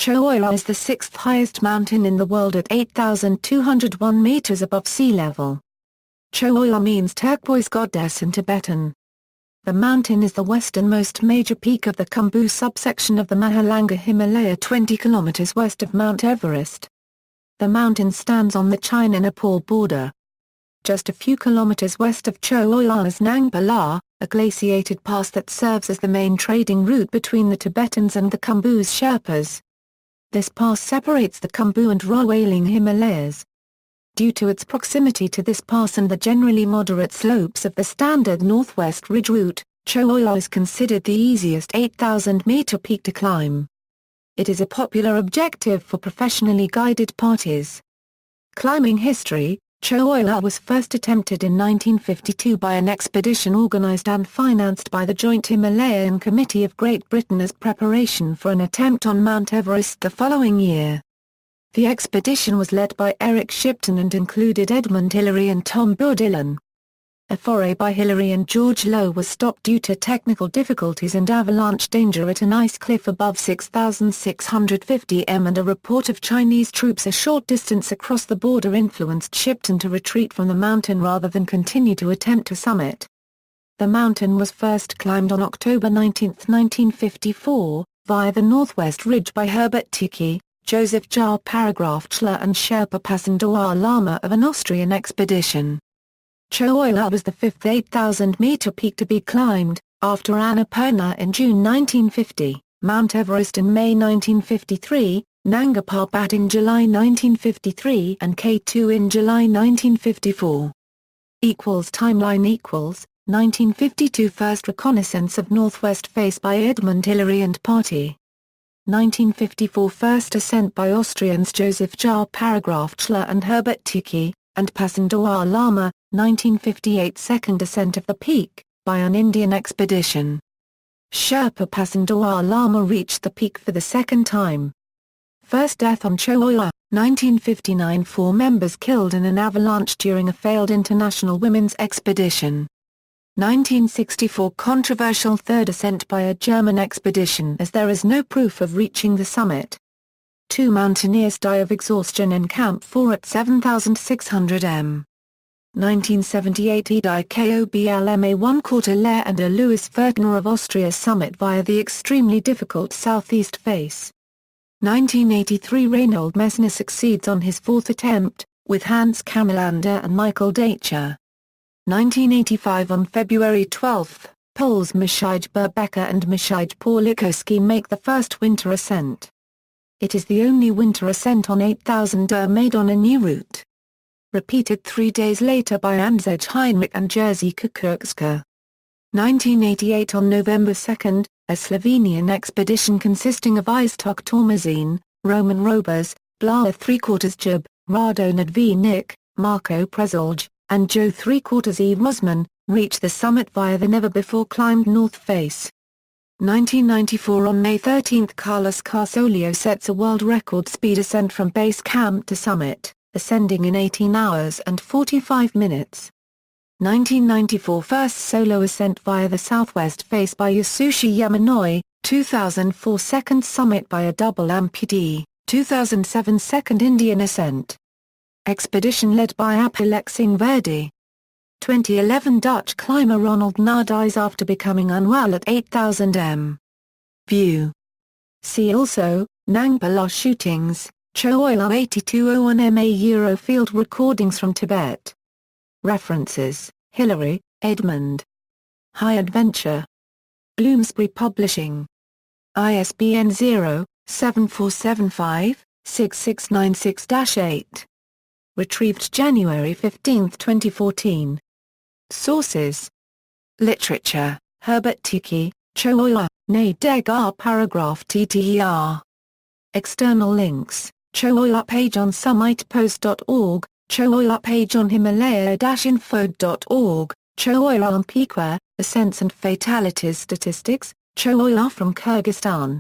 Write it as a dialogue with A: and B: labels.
A: Cho Oyu is the sixth highest mountain in the world at 8,201 meters above sea level. Cho Oyu means Turquoise Goddess in Tibetan. The mountain is the westernmost major peak of the Khumbu subsection of the Mahalangur Himalaya 20 kilometers west of Mount Everest. The mountain stands on the China-Nepal border. Just a few kilometers west of Cho Oyu is Nangpa, a glaciated pass that serves as the main trading route between the Tibetans and the Khumbu's Sherpas. This pass separates the Khumbu and Rolwaling Himalayas. Due to its proximity to this pass and the generally moderate slopes of the standard northwest ridge route, Cho Oyu is considered the easiest 8,000-meter peak to climb. It is a popular objective for professionally guided parties. Climbing history: Cho Oyu was first attempted in 1952 by an expedition organized and financed by the Joint Himalayan Committee of Great Britain as preparation for an attempt on Mount Everest the following year. The expedition was led by Eric Shipton and included Edmund Hillary and Tom Bourdillon. A foray by Hillary and George Low was stopped due to technical difficulties and avalanche danger at an ice cliff above 6,650 m, and a report of Chinese troops a short distance across the border influenced Shipton to retreat from the mountain rather than continue to attempt to summit. The mountain was first climbed on October 19, 1954, via the northwest ridge by Herbert Tiki, Joseph Jar Paragraph-Chler and Sherpa Pasandawar Lama of an Austrian expedition. Cho Oyu was the fifth 8,000-meter peak to be climbed, after Annapurna in June 1950, Mount Everest in May 1953, Nangpa Parbat in July 1953 and K2 in July 1954. Timeline 1952 First reconnaissance of northwest face by Edmund Hillary and party. 1954 First ascent by Austrians Joseph Jar Paragraph-Chler and Herbert Tiki, and Pasandawar Lama. 1958 Second ascent of the peak, by an Indian expedition. Sherpa Pasandawar Lama reached the peak for the second time. First death on Cho Oyu, 1959 4 members killed in an avalanche during a failed international women's expedition. 1964 Controversial third ascent by a German expedition as there is no proof of reaching the summit. 2 mountaineers die of exhaustion in Camp 4 at 7,600 m. 1978 Edi Koblma 1/4 Lair and a Louis Furtner of Austria summit via the extremely difficult southeast face. 1983 Reinhold Messner succeeds on his fourth attempt, with Hans Kammerlander and Michael Dacher. 1985 On February 12, Poles Mieszaj Berbecker and Mieszaj Pawlikowski make the first winter ascent. It is the only winter ascent on 8,000 made on a new route. Repeated 3 days later by Andrzej Heinrich and Jerzy Kukuczka. 1988 On November 2, a Slovenian expedition consisting of Iztok Tormazin, Roman Robers, Blaha 3/4 Jub, Rado Nadvinik, Marko Prezolj, and Joe 3/4 Eve Rosman, reached the summit via the never-before-climbed north face. 1994 On May 13 Carlos Carsolio sets a world record speed ascent from base camp to summit, ascending in 18 hours and 45 minutes. 1994 First solo ascent via the southwest face by Yasushi Yamanoi, 2004 Second summit by a double amputee, 2007 Second Indian ascent. Expedition led by Apilek Singh Verdi. 2011 Dutch climber Ronald Na dies after becoming unwell at 8,000 m. View. See also, Nangpa shootings, Cho Oyu 8201 MA Field recordings from Tibet. References: Hillary, Edmund. High Adventure. Bloomsbury Publishing. ISBN 0-7475-6696-8. Retrieved January 15, 2014. Sources: Literature, Herbert Tiki, Cho Oyu, Ne Degar Paragraph TTER. External links: Cho Oyu page on summitpost.org, Cho Oyu page on Himalaya-info.org, Cho Oyu on Peakwear, Ascents and Fatalities Statistics, Cho Oyu from Kyrgyzstan.